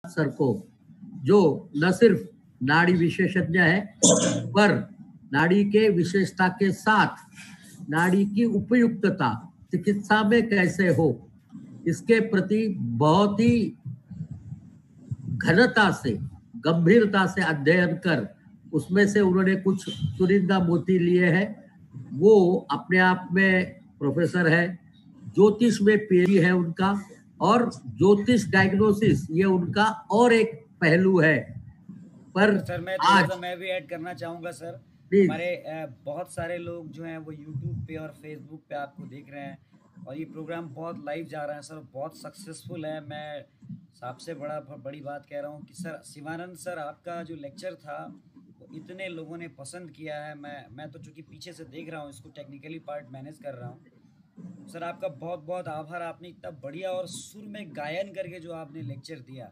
Sir को, जो न सिर्फ नाड़ी विशेषज्ञ है पर नाड़ी के विशेषता के साथ नाड़ी की उपयुक्तता चिकित्सा में कैसे हो इसके प्रति बहुत ही घनता से, गंभीरता से अध्ययन कर उसमें से उन्होंने कुछ चुनिंदा मोती लिए हैं। वो अपने आप में प्रोफेसर है, ज्योतिष में पीएचडी है उनका, और ज्योतिष डायग्नोसिस ये उनका और एक पहलू है। पर सर मैं भी ऐड करना चाहूँगा सर। हमारे बहुत सारे लोग जो हैं वो यूट्यूब पे और फेसबुक पे आपको देख रहे हैं और ये प्रोग्राम बहुत लाइव जा रहा है सर, बहुत सक्सेसफुल है। मैं सबसे बड़ी बात कह रहा हूँ कि सर शिवानंद सर आपका जो लेक्चर था वो इतने लोगों ने पसंद किया है। मैं तो चूँकि पीछे से देख रहा हूँ, इसको टेक्निकली पार्ट मैनेज कर रहा हूँ। सर आपका बहुत बहुत आभार, आपने इतना बढ़िया और सुर में गायन करके जो आपने लेक्चर दिया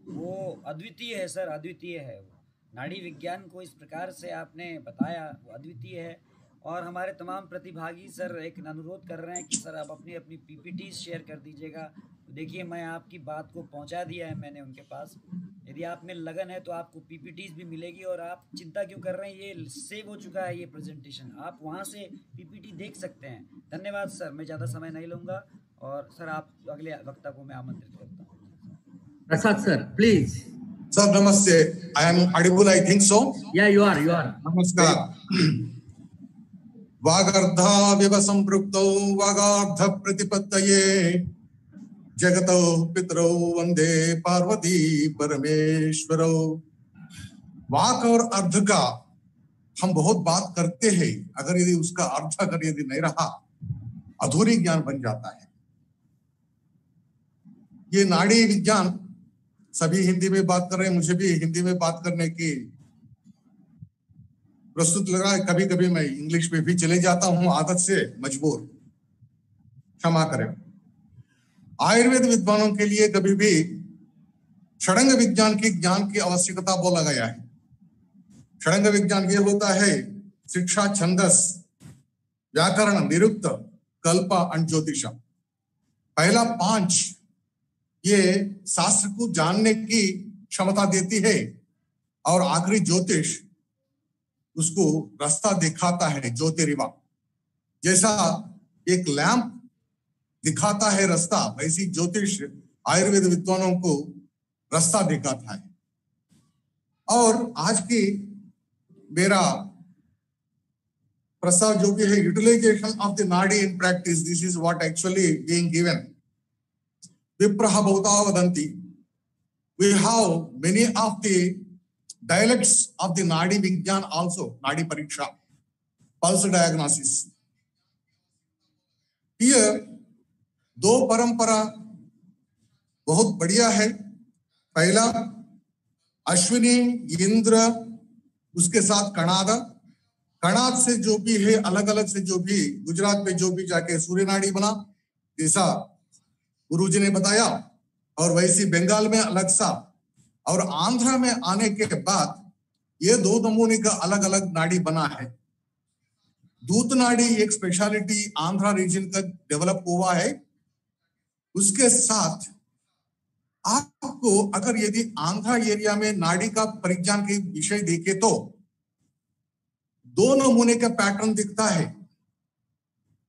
वो अद्वितीय है सर, अद्वितीय है। वो नाड़ी विज्ञान को इस प्रकार से आपने बताया वो अद्वितीय है। और हमारे तमाम प्रतिभागी सर एक अनुरोध कर रहे हैं कि सर आप अपनी अपनी पीपीटी शेयर कर दीजिएगा। तो देखिए मैं आपकी बात को पहुंचा दिया है मैंने उनके पास। यदि आप में लगन है तो आपको पीपीटीज भी मिलेगी और आप चिंता क्यों कर रहे हैं, ये सेव हो चुका है ये प्रेजेंटेशन, आप वहां से पीपीटी देख सकते हैं। धन्यवाद सर, मैं ज़्यादा समय नहीं लूँगा और सर आप अगले वक्ता को मैं आमंत्रित करता हूँ। Prasad sir please. Sir, namaste. I am audible, I think so. Yeah, you are. Namaskar. वागर्धा विव संपृक्तौ वागार्ध प्रतिपत्तये जगतो पितरौ वंदे पार्वती परमेश्वरौ। वाक और अर्ध का हम बहुत बात करते हैं, अगर यदि उसका अर्थ अगर यदि नहीं रहा अधूरी ज्ञान बन जाता है। ये नाड़ी विज्ञान सभी हिंदी में बात कर रहे हैं, मुझे भी हिंदी में बात करने की प्रस्तुत लग रहा है। कभी कभी मैं इंग्लिश में भी चले जाता हूं, आदत से मजबूर, क्षमा करें। आयुर्वेद विद्वानों के लिए कभी भी षडंग विज्ञान की ज्ञान की आवश्यकता बोला गया है। षडंग विज्ञान ये होता है शिक्षा, छंदस, व्याकरण, निरुक्त, कल्प और ज्योतिषा। पहला 5 ये शास्त्र को जानने की क्षमता देती है और आखिरी ज्योतिष उसको रास्ता दिखाता है। ज्योतिरिवा जैसा एक लैंप दिखाता है रास्ता, वैसी ज्योतिष आयुर्वेद विद्वानों को रास्ता दिखाता है। और आज की मेरा प्रस्ताव जो भी है, यूटिलाइजेशन ऑफ द नाड़ी in practice, this is what actually being given. Vipraha bhavata vadanti. We have many of the dialects of the Nadi Vigyan also, Nadi Pariksha, pulse diagnosis. Here, 2 परंपरा बहुत बढ़िया है। पहला अश्विनी, इंद्र, उसके साथ कणाद। कणाद से जो भी है अलग अलग से जो भी गुजरात में जो भी जाके सूर्य नाड़ी बना, जैसा गुरुजी ने बताया, और वैसी बंगाल में अलग सा, और आंध्र में आने के बाद ये 2 नमूने का अलग अलग नाड़ी बना है। दूत नाड़ी एक स्पेशलिटी आंध्र रीजन का डेवलप हुआ है। उसके साथ आपको अगर यदि आंध्र एरिया में नाड़ी का परिज्ञान के विषय देखे तो 2 नमूने का पैटर्न दिखता है।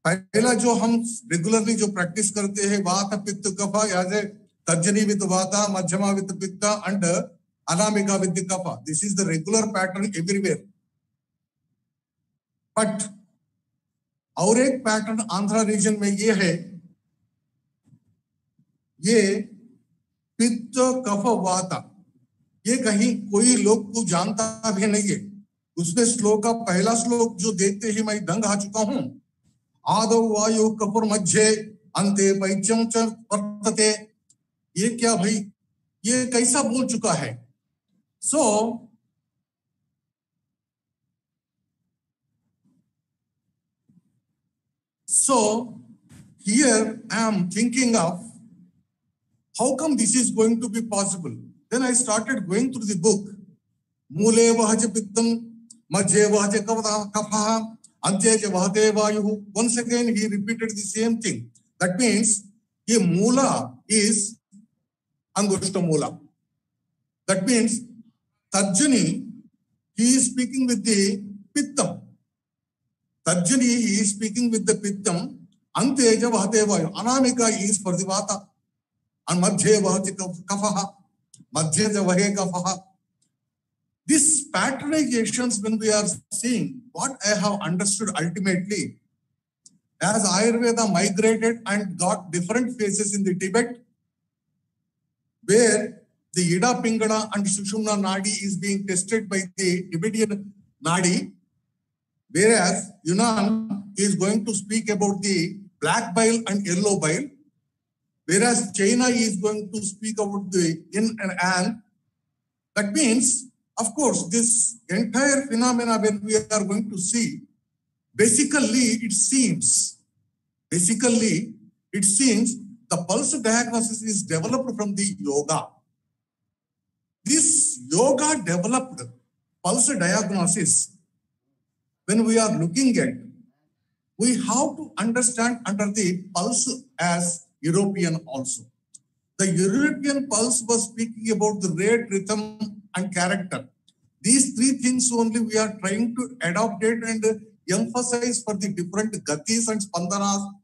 पहला जो हम रेगुलरली जो प्रैक्टिस करते हैं, वात पित्त कफा, याजे तर्जनी विद वाता, madhyama with pitta and anamika with kapha. This is the regular pattern everywhere. But और एक पैटर्न आंध्र रीजन में ये है, ये पित्त कफ वाता, ये कहीं कोई लोग को जानता भी नहीं है। उसमें श्लोक का पहला श्लोक जो देखते ही मैं दंग आ चुका हूं। आदौ वायु कपुर मध्य अंते पैच्यम च वर्तते। ये क्या भाई, ये कैसा बोल चुका है। So here I am thinking of how come this is going to be possible. Then I started going through the book. Mule vahaja pittam, madhye vahaja kapha, ante vahate vayu. Once again he repeated the same thing. That means ye mula is angushta mula. That means Tarjani, he is speaking with the Pittam. Tarjani, he is speaking with the Pittam. Anteja Vahate Vayu. Anamika is for the Vata. And Madhya Vahati Kafaha. Madhya Vahe Kafaha. These patronizations, when we are seeing, what I have understood ultimately, as Ayurveda migrated and got different phases in the Tibet, where the Ida Pingala and Sushumna Nadi is being tested by the Tibetan Nadi, whereas Yunnan is going to speak about the black bile and yellow bile, whereas China is going to speak about the yin and yang. That means, of course, this entire phenomena when we are going to see, basically it seems the pulse diagnosis is developed from the yoga. This yoga developed pulse diagnosis, when we are looking at, we have to understand under the pulse as European also. The European pulse was speaking about the rate, rhythm, and character. These three things only we are trying to adopt it and emphasize for the different gatis and spandanas,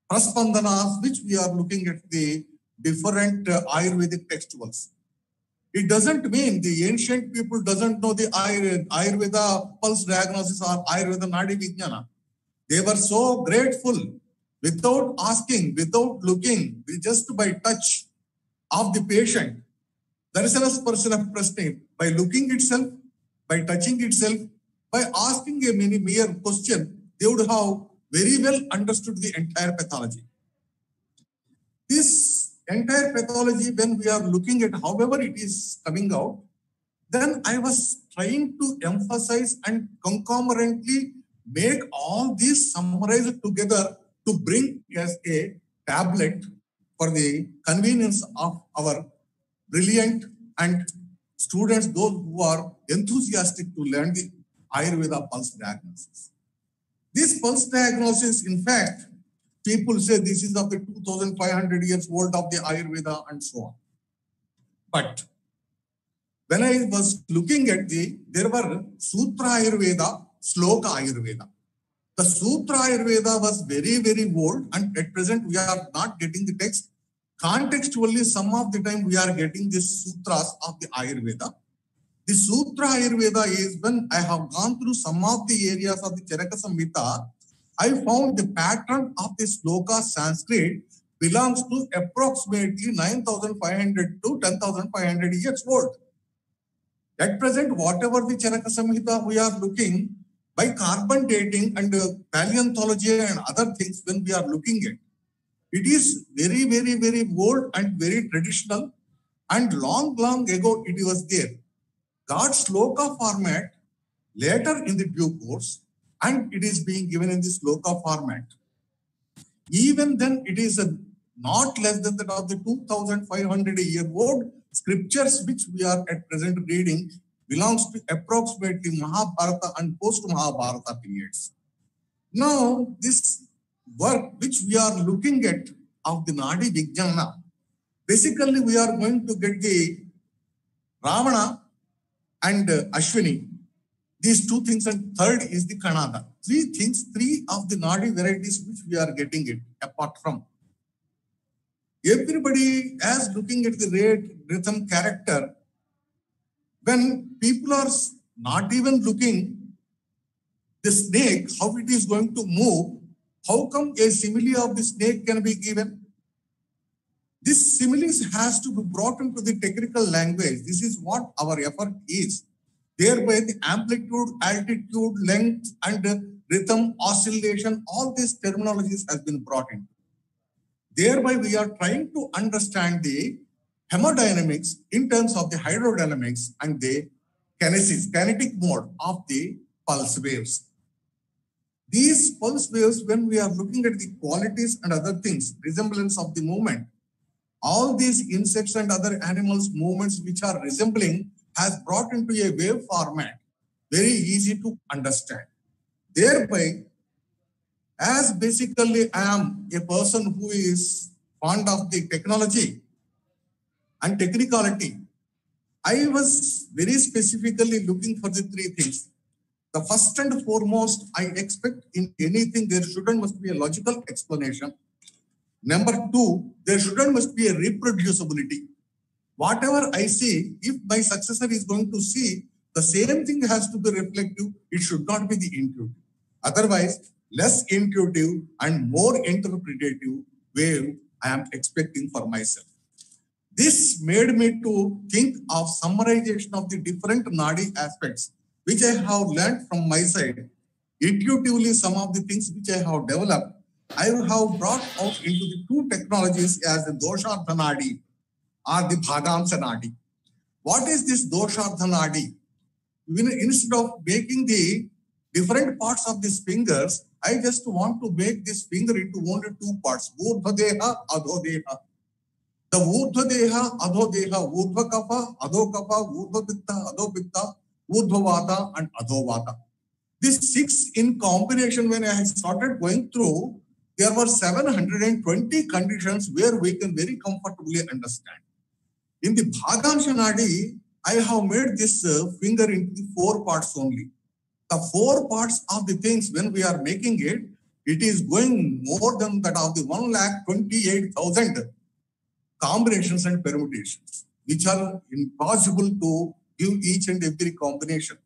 praspandanas, which we are looking at the different Ayurvedic textuals. It doesn't mean the ancient people doesn't know the Ayurveda pulse diagnosis or Ayurveda Nadi Vijnana. They were so grateful, without asking, without looking, just by touch of the patient. There is a person of prasne, by looking itself, by touching itself, by asking a mere question, they would have very well understood the entire pathology. This entire pathology, when we are looking at however it is coming out, then I was trying to emphasize and concomitantly make all these summarized together to bring as a tablet for the convenience of our brilliant and students, those who are enthusiastic to learn the Ayurveda pulse diagnosis. This pulse diagnosis, in fact, people say this is of the 2,500 years old of the Ayurveda and so on. But when I was looking at there were Sutra Ayurveda, Sloka Ayurveda. The Sutra Ayurveda was very, very old, and at present we are not getting the text. Contextually, some of the time we are getting the sutras of the Ayurveda. The Sutra Ayurveda is, when I have gone through some of the areas of the Charaka Samhita, I found the pattern of the Sloka Sanskrit belongs to approximately 9,500 to 10,500 years old. At present, whatever the Charaka Samhita we are looking, by carbon dating and paleontology and other things, when we are looking at, it is very, very, very old and very traditional, and long, long ago it was there. Got Sloka format later in the due course, and it is being given in the Sloka format. Even then, it is not less than that of the 2,500-year-old scriptures which we are at present reading belongs to approximately Mahabharata and post-Mahabharata periods. Now, this work which we are looking at of the Nadi Vijnana, basically we are going to get the Ravana and Ashwini, these two things, and third is the Kanada. Three things, three of the Nadi varieties which we are getting it apart from. Everybody is looking at the rate, rhythm, character. When people are not even looking the snake, how it is going to move, how come a simile of the snake can be given? This similes has to be brought into the technical language. This is what our effort is. Thereby the amplitude, altitude, length, and rhythm, oscillation, all these terminologies has been brought in. Thereby we are trying to understand the hemodynamics in terms of the hydrodynamics and the kinetic mode of the pulse waves. These pulse waves, when we are looking at the qualities and other things, resemblance of the movement, all these insects and other animals' movements which are resembling has brought into a wave format, very easy to understand. Thereby, as basically I am a person who is fond of the technology and technicality, I was very specifically looking for the three things. The first and foremost, I expect in anything there must be a logical explanation. Number two, there must be a reproducibility. Whatever I see, if my successor is going to see, the same thing has to be reflective. It should not be the intuitive. Otherwise, less intuitive and more interpretative way I am expecting for myself. This made me to think of summarization of the different Nadi aspects, which I have learned from my side. Intuitively, some of the things which I have developed, I have brought out into the two technologies as the Doshartha Nadi or the Bhagamsa Nadi. What is this Doshartha Nadi? Instead of making the different parts of these fingers, I just want to make this finger into only two parts, Urdhva Deha, Adho Deha. The Urdhva Deha, Adho Deha, Urdhva Kapha, Adho Kapha, Urdhva Pitta, Adho Pitta, Urdhva Vata and Adho Vata. These six in combination, when I started going through, there were 720 conditions where we can very comfortably understand. In the Bhagamsa Nadi, I have made this finger into the four parts only. The four parts of the things, when we are making it, it is going more than that of the 128,000 combinations and permutations, which are impossible to give each and every combination.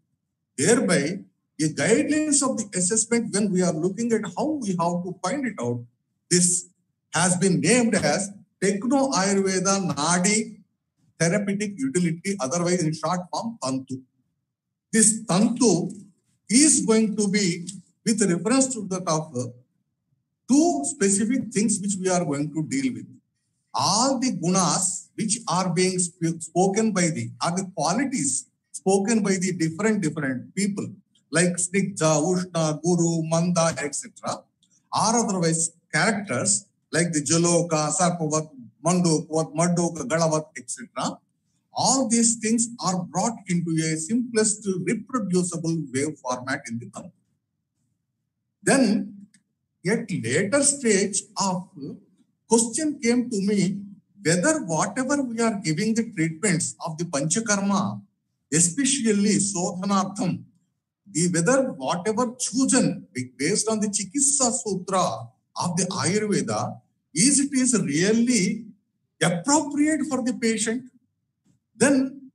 Thereby, the guidelines of the assessment, when we are looking at how we have to find it out, this has been named as Techno Ayurveda Nadi Therapeutic Utility, otherwise in short form, Tantu. This Tantu is going to be with reference to the top two specific things which we are going to deal with. All the gunas which are being spoken by are the qualities spoken by the different people, like Snigdha, Ushna, Guru, Manda, etc., are otherwise characters like the Jaloka, Sarpavat, Mandokvat, Maddoka, Galavat, etc. All these things are brought into a simplest reproducible wave format in the Tantra. Then, at later stage of question came to me whether whatever we are giving the treatments of the Panchakarma, especially Sodhanartham, whether whatever chosen based on the Chikitsa Sutra of the Ayurveda, is really appropriate for the patient? Then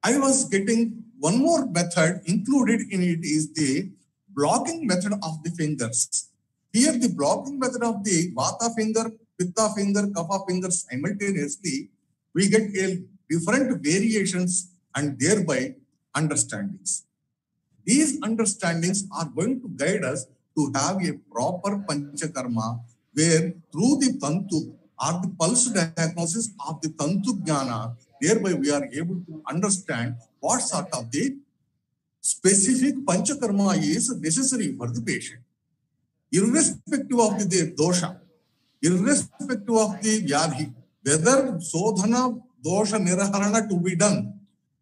I was getting one more method included in it is the blocking method of the fingers. Here the blocking method of the Vata finger, Pitta finger, Kapha finger simultaneously, we get different variations and thereby understandings. These understandings are going to guide us to have a proper Panchakarma where through the Tantu or the pulse diagnosis of the Tantu Jnana, thereby we are able to understand what sort of the specific Panchakarma is necessary for the patient. Irrespective of the dosha, irrespective of the vyadhi, whether Sodhana dosha niraharana to be done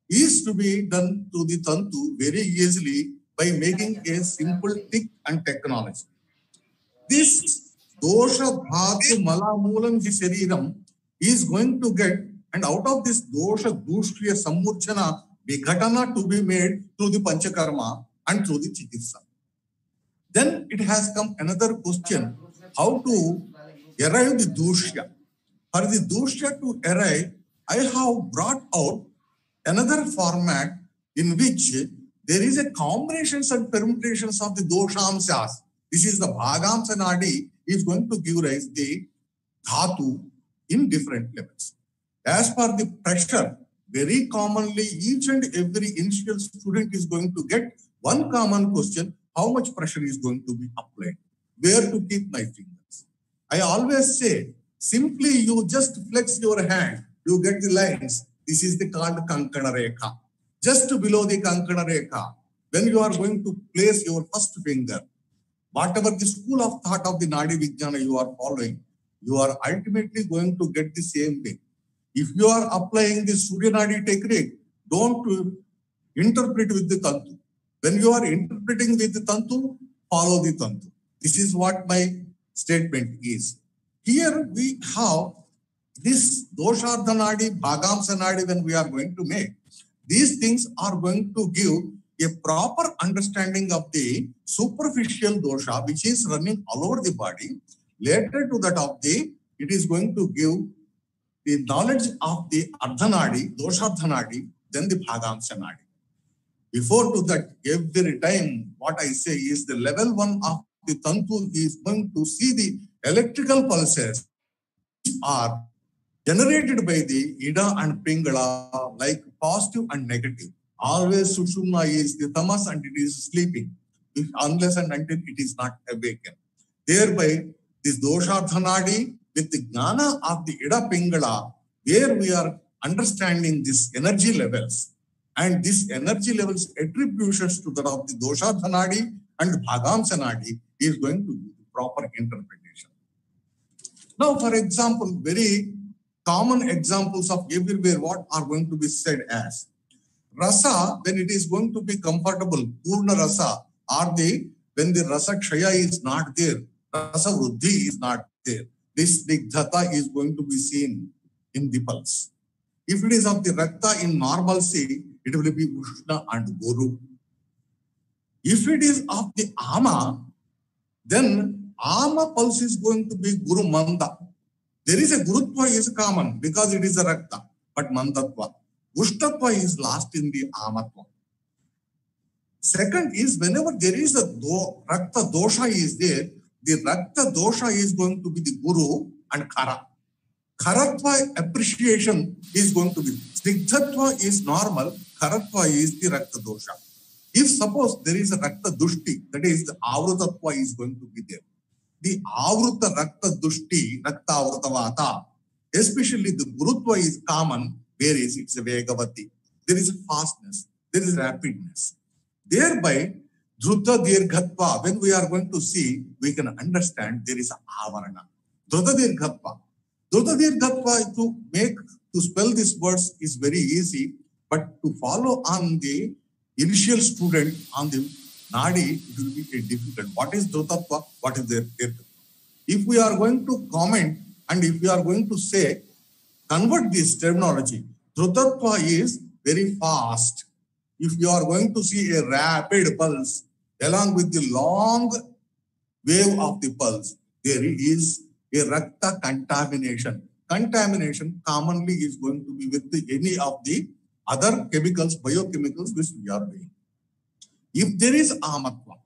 is to be done to the Tantu very easily by making a simple tick and technology. This dosha dhatu malamulam shariram is going to get, and out of this dosha dushriya samurchana vighatana to be made through the Panchakarma and through the Chikitsa. Then it has come another question, how to arrive the dushya. For the dushya to arrive, I have brought out another format in which there is a combinations and permutations of the doshamsas. This is the Bhagamsa Nadi is going to give rise the dhatu in different levels. As per the pressure, very commonly each and every initial student is going to get one common question, how much pressure is going to be applied? Where to keep my fingers? I always say, simply you just flex your hand, you get the lines. This is the called Kankana Rekha. Just below the Kankana Rekha, when you are going to place your first finger, whatever the school of thought of the Nadi Vijnana you are following, you are ultimately going to get the same thing. If you are applying the Surya Nadi technique, don't interpret with the Tantu. When you are interpreting with the Tantu, follow the Tantu. This is what my statement is. Here we have this Doshardha Nadi, Bhagamsa Nadi, when we are going to make, these things are going to give a proper understanding of the superficial dosha, which is running all over the body. Later to that of the, it is going to give the knowledge of the Ardhanadi, Doshardhanadi, then the Bhagamsa Nadi. Before to that, every time, what I say is the level 1 of the Tantu is going to see the electrical pulses which are generated by the Ida and Pingala, like positive and negative. Always Sushumna is the tamas and it is sleeping, unless and until it is not awakened. Thereby, this Doshardhanadi with the Jnana of the Ida Pingala, where we are understanding these energy levels, and this energy levels attributions to that of the Doshardhanadi and Bhagamsa Nadi is going to be the proper interpretation. Now, for example, very common examples of everywhere what are going to be said as rasa, when it is going to be comfortable, purna rasa, are the when the rasa kshaya is not there, rasa vruddhi is not there, this digdhata is going to be seen in the pulse. If it is of the rakta in normalcy, it will be Ushna and Guru. If it is of the Ama, then Ama pulse is going to be Guru Manda. There is a Gurutva is common because it is a Rakta, but Mandatva. Ushtatva is lost in the Amatva. Second is whenever there is a Rakta dosha is there, the Rakta dosha is going to be the Guru and Khara. Kharatva appreciation is going to be. Snigdhatva is normal, Kharatva is the Rakta dosha. If suppose there is a Rakta dushti, that is the Avrutatva is going to be there. The Avruta Rakta dushti, Rakta Avrutavata, especially the Gurutva is common, whereas it's a Vegavati. There is a fastness, there is rapidness. Thereby, Dhruta Dirghatva, when we are going to see, we can understand there is a Avarana. Dhruta Dirghatva. Dhruta Dirghatva, to spell these words is very easy, but to follow on the initial student on the Nadi, it will be difficult. What is Dhrutatva? What is Dirghatva? If we are going to comment and if we are going to say, convert this terminology, Dhrutatva is very fast. If you are going to see a rapid pulse along with the long wave of the pulse, there is a Rakta contamination. Contamination commonly is going to be with any of the other chemicals, biochemicals which we are doing. If there is Amatva,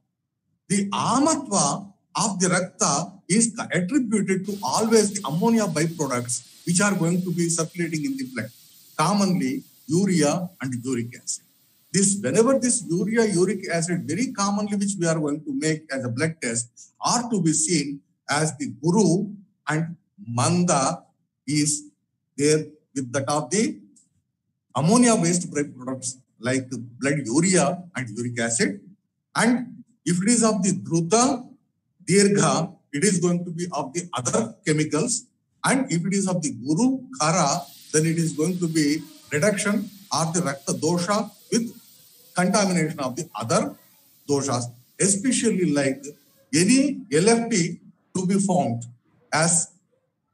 the Amatva of the Rakta is attributed to always the ammonia byproducts which are going to be circulating in the blood, commonly urea and uric acid. Whenever this urea, uric acid, very commonly which we are going to make as a blood test, are to be seen as the Guru and Manda is there with that of the ammonia-based byproducts like blood urea and uric acid. And if it is of the Dhruta, Dirgha, it is going to be of the other chemicals. And if it is of the Guru, Khara, then it is going to be reduction of the Rakta dosha with contamination of the other doshas, especially like any LFT to be found as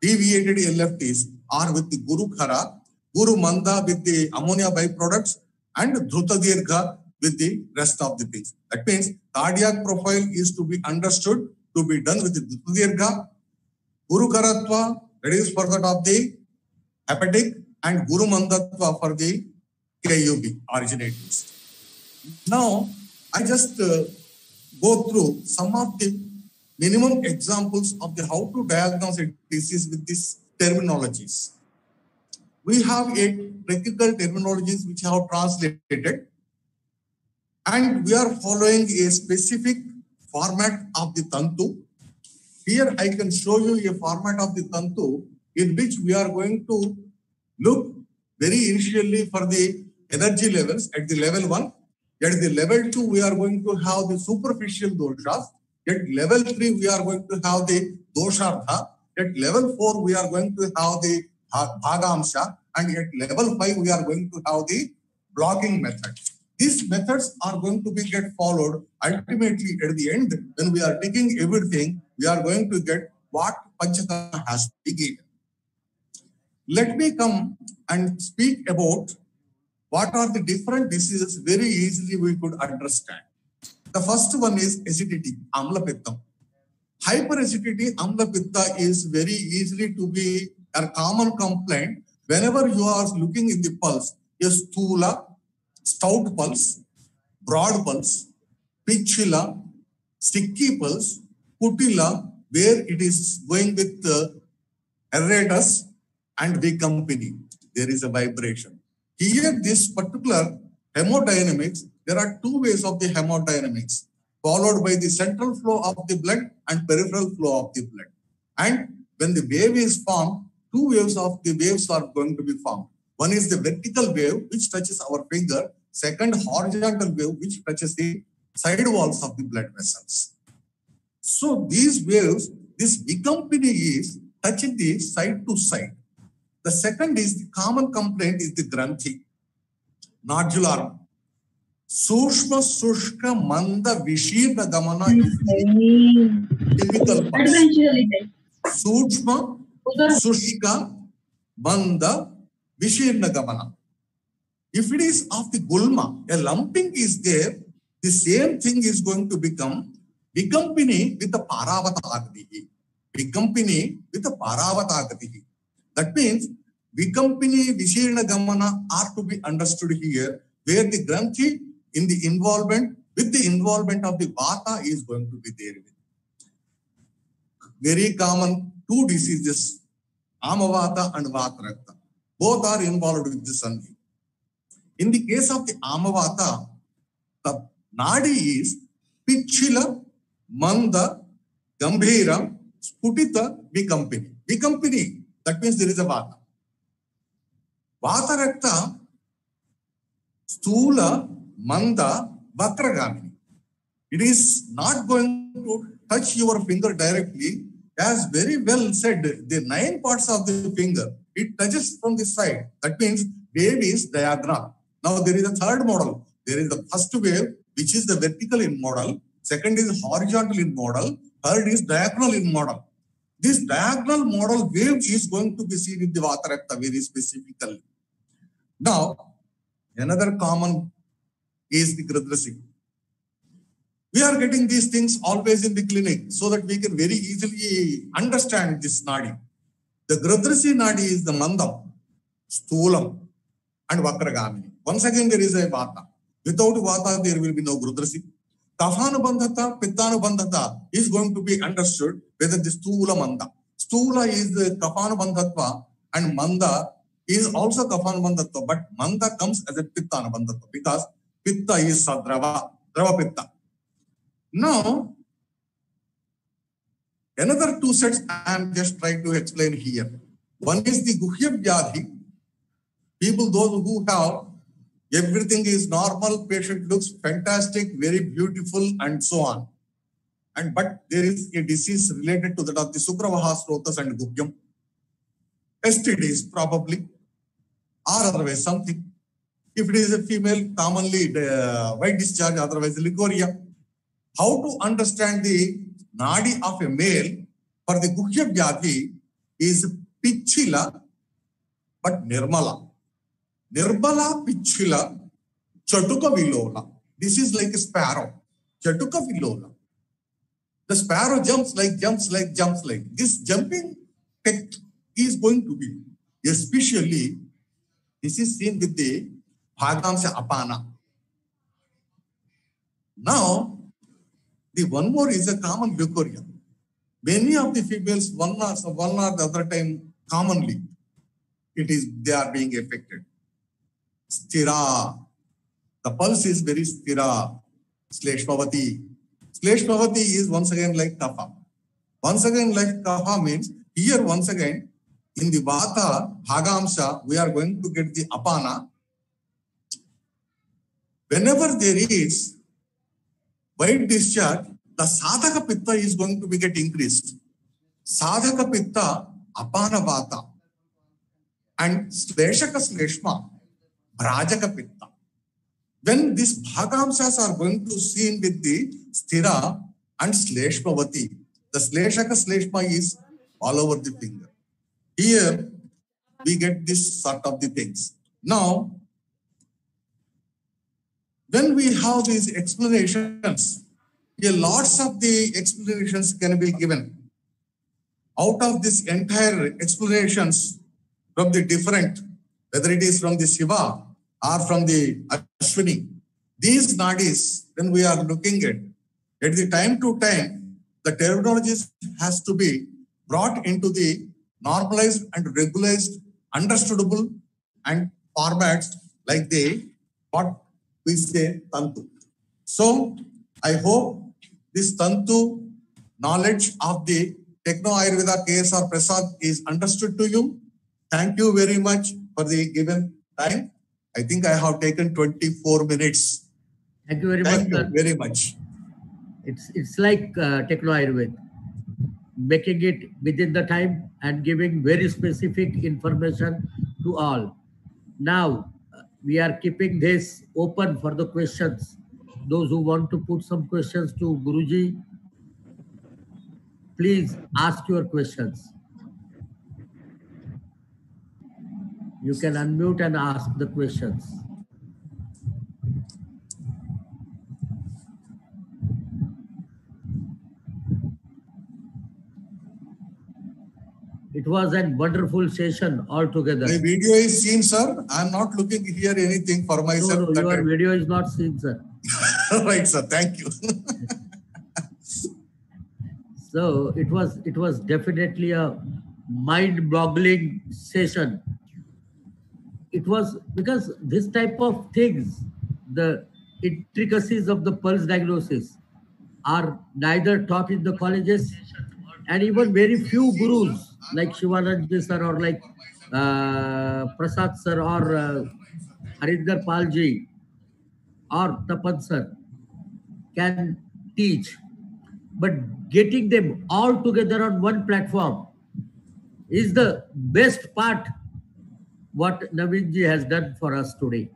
deviated LFTs are with the Guru Khara, Guru Manda with the ammonia byproducts, and Dhruta Dirgha with the rest of the things. That means cardiac profile is to be understood, to be done with the Dhruta Dirgha, Guru Kharatva, that is for that of the hepatic, and Guru Mandatva for the KUB, originators. Now, I just go through some of the minimum examples of the how to diagnose a disease with these terminologies. We have a technical terminologies which I have translated, and we are following a specific format of the Tantu. Here I can show you a format of the Tantu in which we are going to look very initially for the energy levels at the level 1. At the level 2, we are going to have the superficial doshas. At level 3, we are going to have the doshartha. At level 4, we are going to have the bhagamsha. And at level 5, we are going to have the blocking method. These methods are going to be get followed. Ultimately, at the end, when we are taking everything, we are going to get what Panchaka has to be given. let me come and speak about what are the different diseases very easily we could understand. The first one is acidity, amla pitta. Hyperacidity, amla pitta is very easily to be a common complaint whenever you are looking in the pulse. A stula, stout pulse, broad pulse, pichula, sticky pulse, putila, where it is going with aeratus and the company. There is a vibration. Here, this particular hemodynamics, there are two ways of the hemodynamics, followed by the central flow of the blood and peripheral flow of the blood. And when the wave is formed, two waves of the waves are going to be formed. One is the vertical wave, which touches our finger. Second, horizontal wave, which touches the side walls of the blood vessels. So these waves, this Viccompany is touching the side to side. The second is the common complaint is the Granthi, nodular. Sushma Sushka Manda Vishirna Gamana is the typical pulse. Sushma Sushka Manda Vishirna Gamana. If it is of the gulma, a lumping is there, the same thing is going to become Viccompany with the Paravatagati. Viccompany with the Paravatagati. That means Viccompany, Vishirna Gamana are to be understood here, where the Granthi in the involvement, with the involvement of the Vata is going to be there. Very common two diseases, Amavata and Vatarakta. Both are involved with the Sandhi. In the case of the Amavata, the Nadi is Pichila, Manda, Gambhira, Sputita, Viccompany. Viccompany, that means there is a Vata. Vatarakta, Stula, Manda, Vakragamini. It is not going to touch your finger directly. As very well said, the 9 parts of the finger, it touches from the side. That means wave is diagonal. Now there is a third model. There is the first wave, which is the vertical in model. Second is horizontal in model. Third is diagonal in model. This diagonal model wave is going to be seen in the Vatarakta very specifically. Now, another common is the Gradrasi. We are getting these things always in the clinic so that we can very easily understand this Nadi. The Gradrasi Nadi is the Mandam, Stulam, and Vakragamini. Once again, there is a Vata. Without Vata, there will be no Gradrasi. Kafanubandhata, Pittanubandhata is going to be understood whether the Stula Manda. Stula is the Kafanubandhatva and Manda is also Kafanubandhatva, but Manda comes as a Pittanubandhatva because Pitta is Sadrava, Drava Pitta. Now, another two sets I am just trying to explain here. One is the Guhya Vyadhi. People, those who have everything is normal, patient looks fantastic, very beautiful, and so on. But there is a disease related to that of the Sukravaha, Srotas, and Guhyam. STDs probably, or otherwise something. If it is a female, commonly white discharge, otherwise Licoria. How to understand the Nadi of a male for the Guhya Vyadhi is Pichila, but Nirmala. Nirbala Pichila, Chatuka Vilola. This is like a sparrow. Chatuka Vilola. The sparrow jumps like. This jumping is going to be, especially, this is seen with the Bhagamsa Apana. Now, the one more is a common leukorrhea. Many of the females, one or the other time, commonly, they are being affected. Stira. The pulse is very stira. Shleshmavati. Shleshmavati is once again like kapha. Once again like kapha means, here once again, in the Vata, Bhagamsa, we are going to get the Apana. Whenever there is white discharge, the Sadhaka Pitta is going to be get increased. Sadhaka Pitta, Apana Vata. And Shleshaka Shleshma, Brajaka Pitta. When these Bhagamsas are going to seen with the Stira and Shleshmavati, the Shleshaka Shleshma is all over the finger. Here, we get this sort of the things. Now, when we have these explanations, lots of the explanations can be given. Out of this entire explanations from the different, whether it is from the Shiva or from the Ashwini, these nadis, when we are looking at the time to time, the terminologies has to be brought into the normalized and regularized, understandable and formats like the what we say Tantu. So I hope this Tantu knowledge of the Techno Ayurveda KSR Prasad is understood to you. Thank you very much for the given time. I think I have taken 24 minutes. Thank you very Thank much. you very much. It's like Techno Ayurveda, making it within the time and giving very specific information to all. Now, we are keeping this open for the questions. Those who want to put some questions to Guruji, please ask your questions. You can unmute and ask the questions. It was a wonderful session altogether. The video is seen, sir. I am not looking here anything for myself. No, your video is not seen, sir. Right, sir. Thank you. So it was definitely a mind-boggling session. It was because this type of things, the intricacies of the pulse diagnosis, are neither taught in the colleges, and even very few gurus like Shivanand sir or like Prasad sir or Harinder Palji or Tapan sir can teach. But getting them all together on one platform is the best part what Naveenji has done for us today,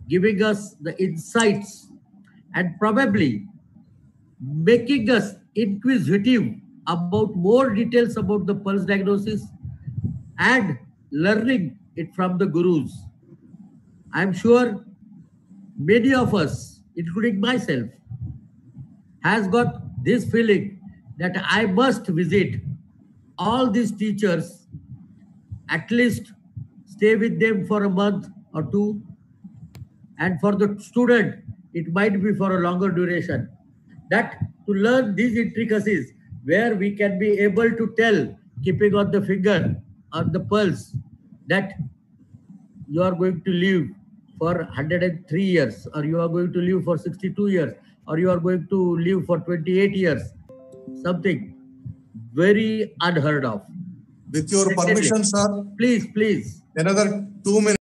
giving us the insights and probably making us inquisitive about more details about the pulse diagnosis and learning it from the gurus. I'm sure many of us, including myself, has got this feeling that I must visit all these teachers, at least stay with them for a month or two, and for the student, it might be for a longer duration. That to learn these intricacies, where we can be able to tell, keeping on the finger, on the pulse, that you are going to live for 103 years, or you are going to live for 62 years, or you are going to live for 28 years. Something very unheard of. With your permission, sir. Please. Another 2 minutes.